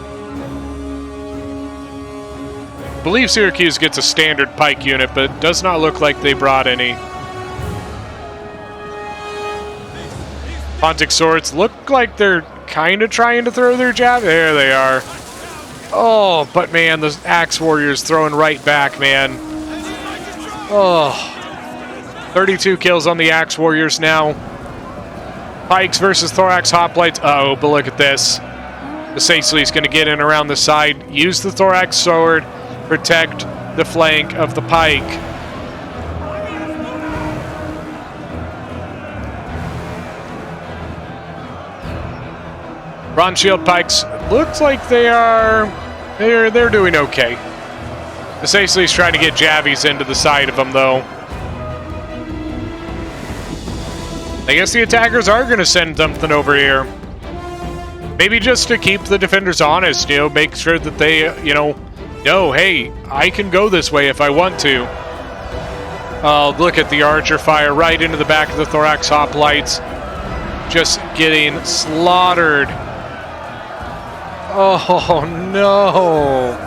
I believe Syracuse gets a standard pike unit, but it does not look like they brought any. Pontic swords look like they're kind of trying to throw their jab. There they are. Oh, but man, the Axe Warriors throwing right back, man. Oh, 32 kills on the Axe Warriors now. Pikes versus Thorax Hoplites. Uh-oh, but look at this. The Masacely's going to get in around the side, use the Thorax sword, protect the flank of the Pike. Bronze Shield Pikes looks like they're doing okay. Masacely's trying to get Javies into the side of them, though. I guess the attackers are going to send something over here. Maybe just to keep the defenders honest, make sure that they, know, hey, I can go this way if I want to. Look at the archer fire right into the back of the Thorax Hoplites. Just getting slaughtered. Oh, no.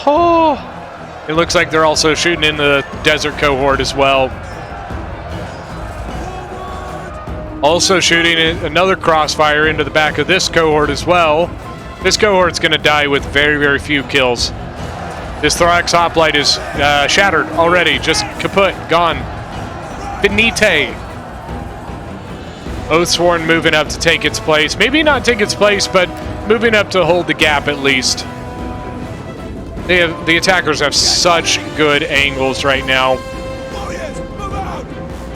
Oh. It looks like they're also shooting in the Desert Cohort as well. Also shooting another crossfire into the back of this cohort as well. This cohort's going to die with very, very few kills. This Thorax Hoplite is shattered already. Just kaput. Gone. Finite. Oathsworn moving up to take its place. Maybe not take its place, but moving up to hold the gap at least. The attackers have such good angles right now.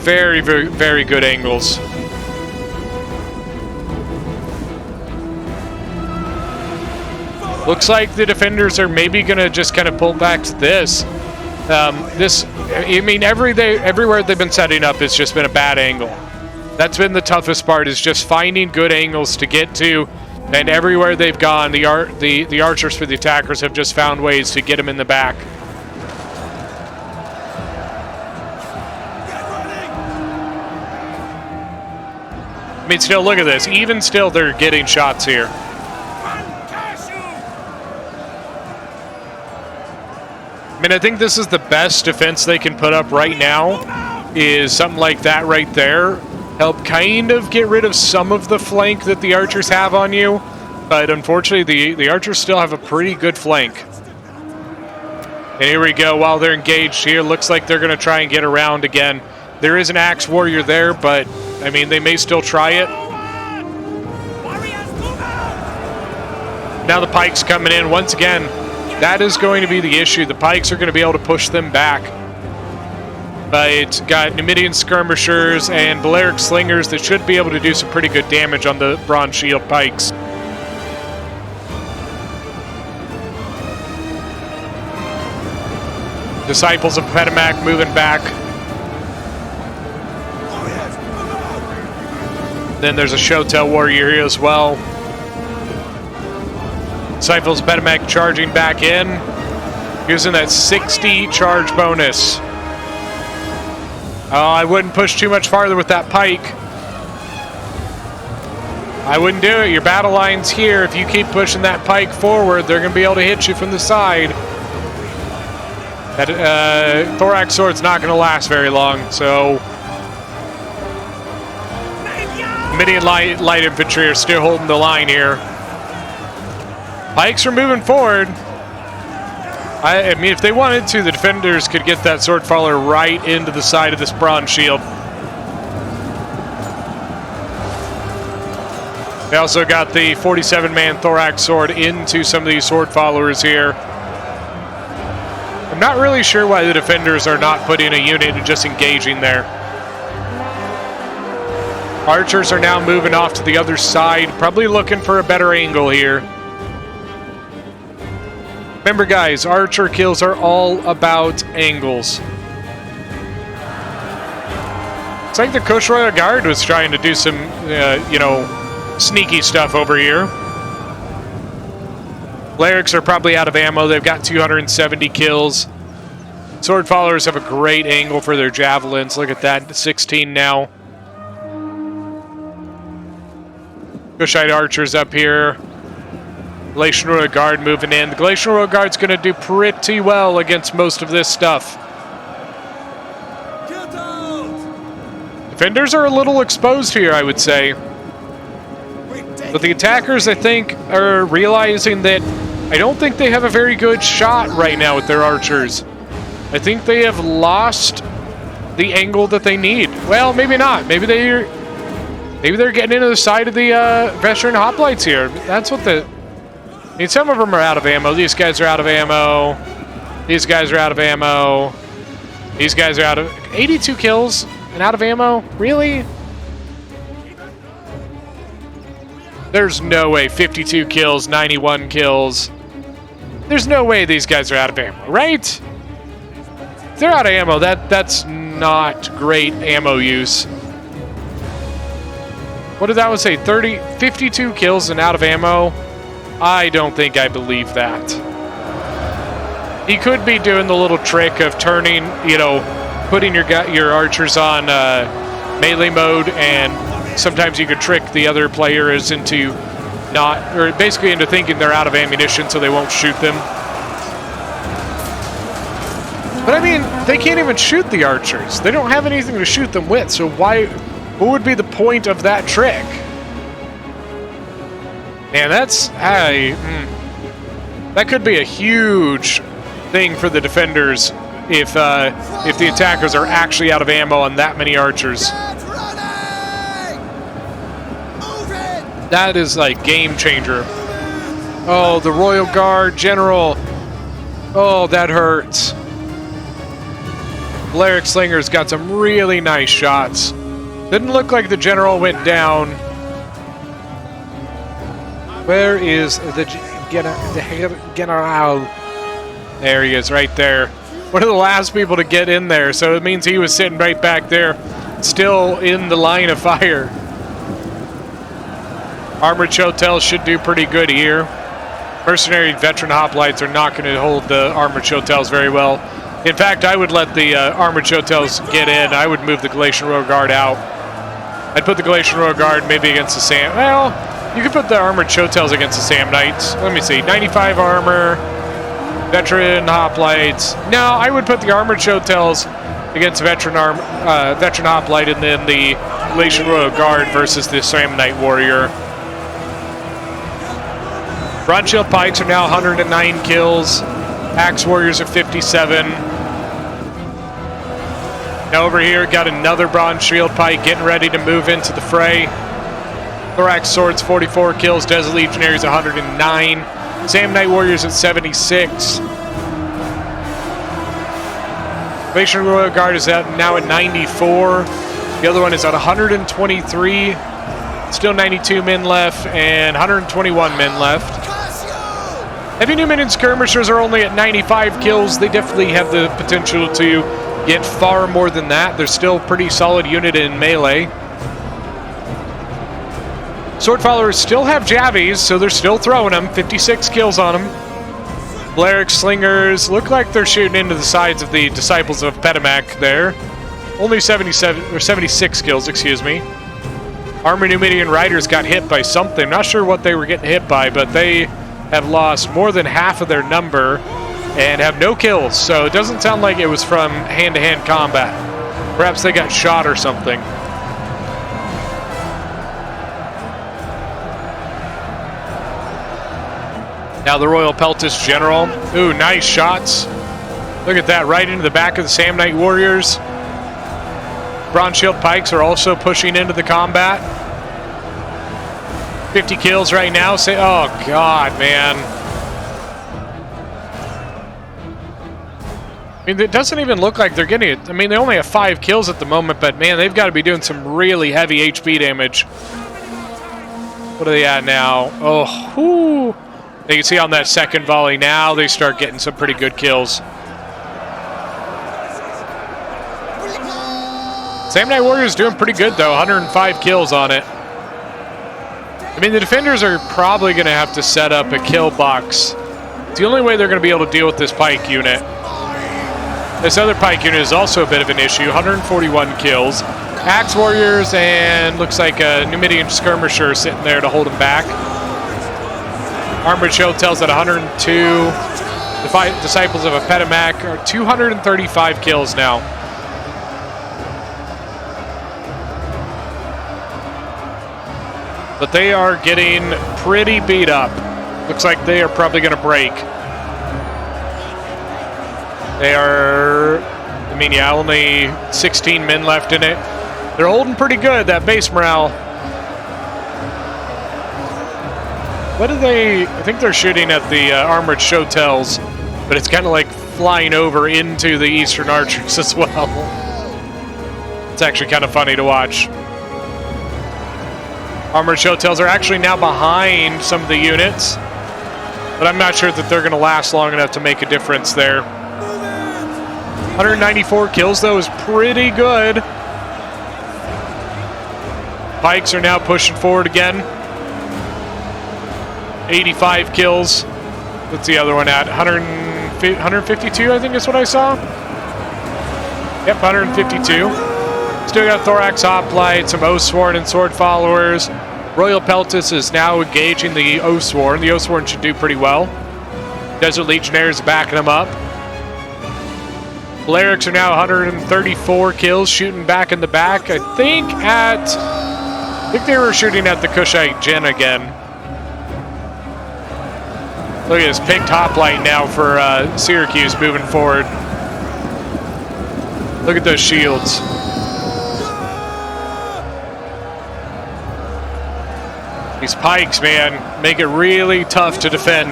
Very, very, very good angles. Looks like the defenders are maybe going to just kind of pull back to this. Everywhere they've been setting up has just been a bad angle. That's been the toughest part, is just finding good angles to get to. And everywhere they've gone, the archers for the attackers have just found ways to get them in the back. I mean, still, look at this. Even still, they're getting shots here. I mean, I think this is the best defense they can put up right now, is something like that right there. Help kind of get rid of some of the flank that the archers have on you. But unfortunately, the archers still have a pretty good flank. And here we go. While they're engaged here, looks like they're going to try and get around again. There is an Axe Warrior there, but, I mean, they may still try it. Now the Pikes coming in. Once again, that is going to be the issue. The Pikes are going to be able to push them back. But it's got Numidian Skirmishers and Balearic Slingers that should be able to do some pretty good damage on the Bronze Shield Pikes. Disciples of Petamac moving back. Then there's a Showtail Warrior here as well. Disciples of Petamac charging back in, using that 60 charge bonus. Oh, I wouldn't push too much farther with that pike. I wouldn't do it. Your battle line's here. If you keep pushing that pike forward, they're going to be able to hit you from the side. That thorax sword's not going to last very long, so... Midi light infantry are still holding the line here. Pikes are moving forward. I mean, if they wanted to, the defenders could get that sword faller right into the side of this bronze shield. They also got the 47-man thorax sword into some of these sword followers here. I'm not really sure why the defenders are not putting a unit and just engaging there. Archers are now moving off to the other side, probably looking for a better angle here. Remember, guys, archer kills are all about angles. It's like the Kush Royal Guard was trying to do some, sneaky stuff over here. Clerics are probably out of ammo. They've got 270 kills. Sword followers have a great angle for their javelins. Look at that, 16 now. Kushite archers up here. Glacial Royal Guard moving in. The Glacial Royal Guard's going to do pretty well against most of this stuff. Defenders are a little exposed here, I would say. But the attackers, I think, are realizing that I don't think they have a very good shot right now with their archers. I think they have lost the angle that they need. Well, maybe not. Maybe they're getting into the side of the veteran hoplites here. That's what the... I mean, some of them are out of ammo. These guys are out of ammo. These guys are out of ammo. These guys are out of... 82 kills and out of ammo? Really? There's no way. 52 kills, 91 kills. There's no way these guys are out of ammo, right? If they're out of ammo, that's not great ammo use. What did that one say? 52 kills and out of ammo? I don't think I believe that. He could be doing the little trick of turning, putting your archers on melee mode, and sometimes you could trick the other players into basically into thinking they're out of ammunition so they won't shoot them. But I mean, they can't even shoot the archers. They don't have anything to shoot them with, so what would be the point of that trick? Man, that could be a huge thing for the defenders if the attackers are actually out of ammo on that many archers. That is like game changer. Oh, the Royal Guard General. Oh, that hurts. Balearic Slinger's got some really nice shots. Didn't look like the General went down. Where is the General? There he is, right there. One of the last people to get in there, so it means he was sitting right back there, still in the line of fire. Armored Chotels should do pretty good here. Mercenary veteran hoplites are not going to hold the Armored Chotels very well. In fact, I would let the Armored Chotels get in. I would move the Glacial Royal Guard out. I'd put the Glacial Royal Guard maybe against the Sam... Well, you could put the Armored Chotels against the Sam Knights. Let me see. 95 armor. Veteran hoplites. No, I would put the Armored Chotels against veteran hoplite, and then the Glacial Royal Guard versus the Sam Knight warrior. Bronze Shield Pikes are now 109 kills. Axe Warriors are 57. Now over here, got another Bronze Shield Pike getting ready to move into the fray. Thorax Swords, 44 kills. Desert Legionaries, 109. Sam Knight Warriors at 76. Glacial Royal Guard is now at 94. The other one is at 123. Still 92 men left and 121 men left. Heavy Numidian Skirmishers are only at 95 kills. They definitely have the potential to get far more than that. They're still a pretty solid unit in melee. Sword Followers still have Javies, so they're still throwing them. 56 kills on them. Balearic Slingers look like they're shooting into the sides of the Disciples of Petimac there. Only 77 or 76 kills, excuse me. Armored Numidian Riders got hit by something. Not sure what they were getting hit by, but they have lost more than half of their number and have no kills. So it doesn't sound like it was from hand-to-hand combat. Perhaps they got shot or something. Now the Royal Peltis General. Ooh, nice shots. Look at that, right into the back of the Samnite Warriors. Bronze Shield Pikes are also pushing into the combat. 50 kills right now. Oh, God, man. I mean, it doesn't even look like they're getting it. I mean, they only have 5 kills at the moment, but, man, they've got to be doing some really heavy HP damage. What are they at now? Oh, whoo. You can see on that second volley now, they start getting some pretty good kills. Samnite Warriors doing pretty good, though. 105 kills on it. I mean, the defenders are probably going to have to set up a kill box. It's the only way they're going to be able to deal with this pike unit. This other pike unit is also a bit of an issue. 141 kills. Axe Warriors and looks like a Numidian Skirmisher sitting there to hold them back. Armored Show tells at 102. The Disciples of Apetamak are 235 kills now. But they are getting pretty beat up. Looks like they are probably going to break. They are, I mean, yeah, only 16 men left in it. They're holding pretty good, that base morale. What do they, I think they're shooting at the Armored Showtels, but it's kind of like flying over into the Eastern Archers as well. It's actually kind of funny to watch. Armored Showtels are actually now behind some of the units, but I'm not sure that they're going to last long enough to make a difference there. 194 kills, though, is pretty good. Pikes are now pushing forward again. 85 kills. What's the other one at? 152, I think is what I saw. Yep, 152. Still got Thorax Hoplite, some Oathsworn and Sword Followers. Royal Peltis is now engaging the Oathsworn. The Oathsworn should do pretty well. Desert Legionnaires backing them up. Balearics are now 134 kills, shooting back in the back. I think they were shooting at the Kushite Jinn again. Look at this picked hoplite now for Syracuse moving forward. Look at those shields. These pikes, man, make it really tough to defend.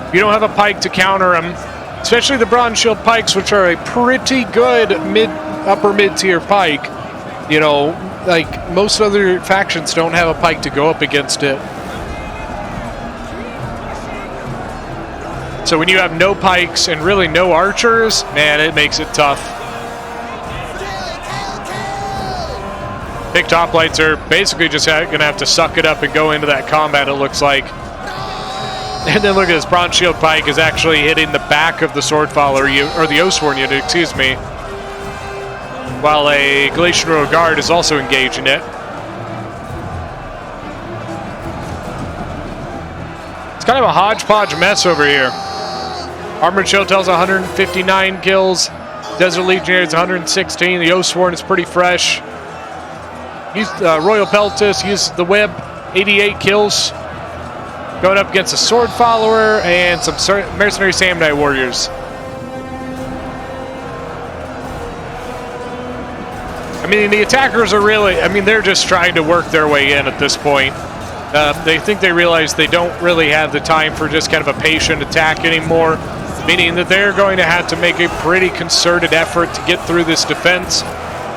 If you don't have a pike to counter them, especially the Bronze Shield Pikes, which are a pretty good upper mid-tier pike, you know, like most other factions don't have a pike to go up against it. So when you have no pikes and really no archers, man, it makes it tough. Picked hoplites are basically just going to have to suck it up and go into that combat, it looks like. And then look at this, Bronze Shield Pike is actually hitting the back of the Sword Follower, or the Oathsworn unit, excuse me, while a Galatian Royal Guard is also engaging it. It's kind of a hodgepodge mess over here. Armored Showtels 159 kills, Desert Legionnaires 116, the Oathsworn is pretty fresh. Royal Peltis used the Web, 88 kills. Going up against a Sword Follower and some Mercenary Samnite Warriors. I mean, the attackers are really, I mean, they're just trying to work their way in at this point. They think they realize they don't really have the time for just kind of a patient attack anymore, meaning that they're going to have to make a pretty concerted effort to get through this defense.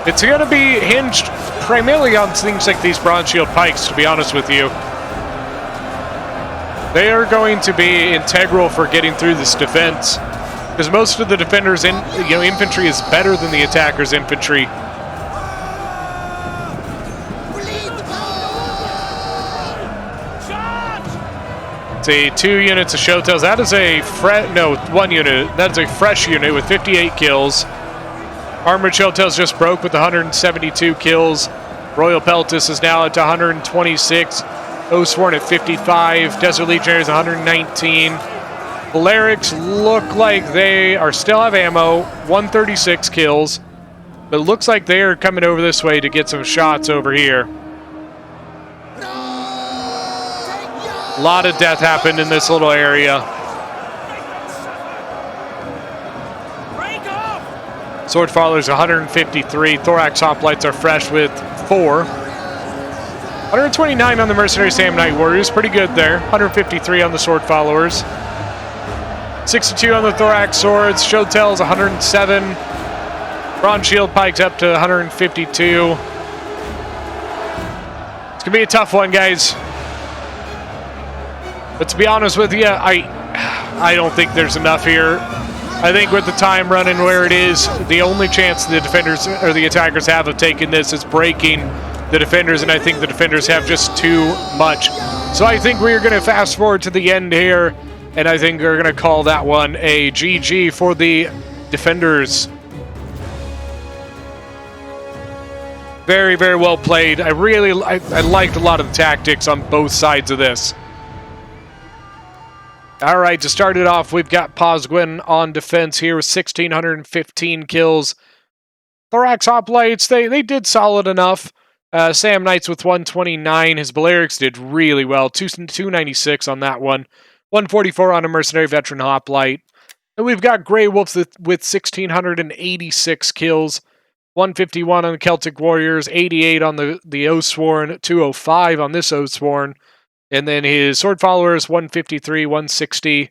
It's going to be hinged primarily on things like these Bronze Shield Pikes, to be honest with you. They are going to be integral for getting through this defense, because most of the defenders' infantry is better than the attackers' infantry. See, 2 units of Showtels. That is a one unit. That is a fresh unit with 58 kills. Armored Showtails just broke with 172 kills. Royal Peltis is now at 126. Oathsworn at 55. Desert Legionnaires 119. Balearics look like they are still have ammo. 136 kills. But it looks like they are coming over this way to get some shots over here. A lot of death happened in this little area. Sword Followers 153. Thorax Hoplites are fresh with 4. 129 on the Mercenary Sam Knight Warriors. Pretty good there. 153 on the Sword Followers. 62 on the Thorax Swords. Showtails 107. Bronze Shield Pikes up to 152. It's going to be a tough one, guys. But to be honest with you, I don't think there's enough here. I think with the time running where it is, the only chance the defenders or the attackers have of taking this is breaking the defenders, and I think the defenders have just too much. So I think we're going to fast forward to the end here, and I think we're going to call that one a GG for the defenders. Very, very well played. I liked a lot of the tactics on both sides of this. All right, to start it off, we've got Posgwin on defense here with 1,615 kills. Thorax Hoplites, they did solid enough. Sam Knights with 129. His Balearics did really well. 296 on that one. 144 on a Mercenary Veteran Hoplite. And we've got Grey Wolves with 1,686 kills. 151 on the Celtic Warriors. 88 on the Oathsworn. 205 on this Oathsworn. And then his Sword Followers, 153, 160.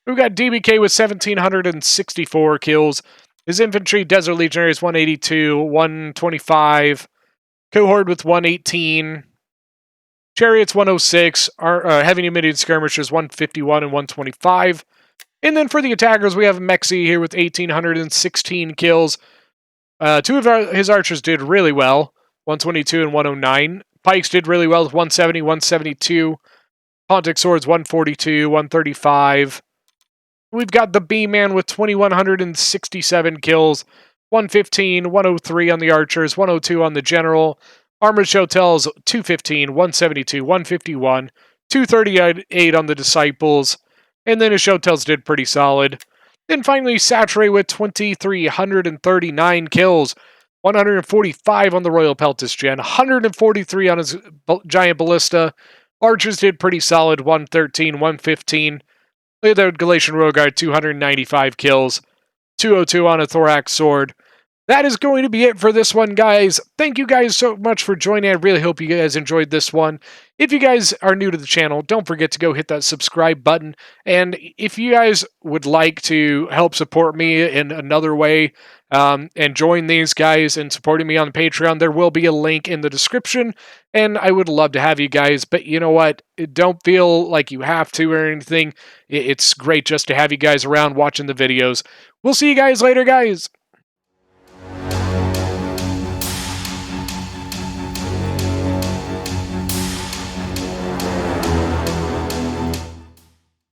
We've got DBK with 1,764 kills. His Infantry, Desert Legionaries, 182, 125. Cohort with 118. Chariots, 106. Heavy Numidian Skirmishers, 151 and 125. And then for the attackers, we have Mexi here with 1,816 kills. Two of his archers did really well, 122 and 109. Pikes did really well with 170, 172. Pontic Swords, 142, 135. We've got the B-Man with 2,167 kills. 115, 103 on the Archers, 102 on the General. Armored Showtails, 215, 172, 151. 238 on the Disciples. And then his Showtails did pretty solid. Then finally, Saturate with 2,339 kills. 145 on the Royal Peltis Gen, 143 on his Giant Ballista. Archers did pretty solid, 113, 115. Look at that Galatian Rogard, 295 kills, 202 on a Thorax Sword. That is going to be it for this one, guys. Thank you guys so much for joining. I really hope you guys enjoyed this one. If you guys are new to the channel, don't forget to go hit that subscribe button. And if you guys would like to help support me in another way, and join these guys in supporting me on Patreon, there will be a link in the description, and I would love to have you guys, but you know what, don't feel like you have to or anything. It's great just to have you guys around watching the videos. We'll see you guys later, guys.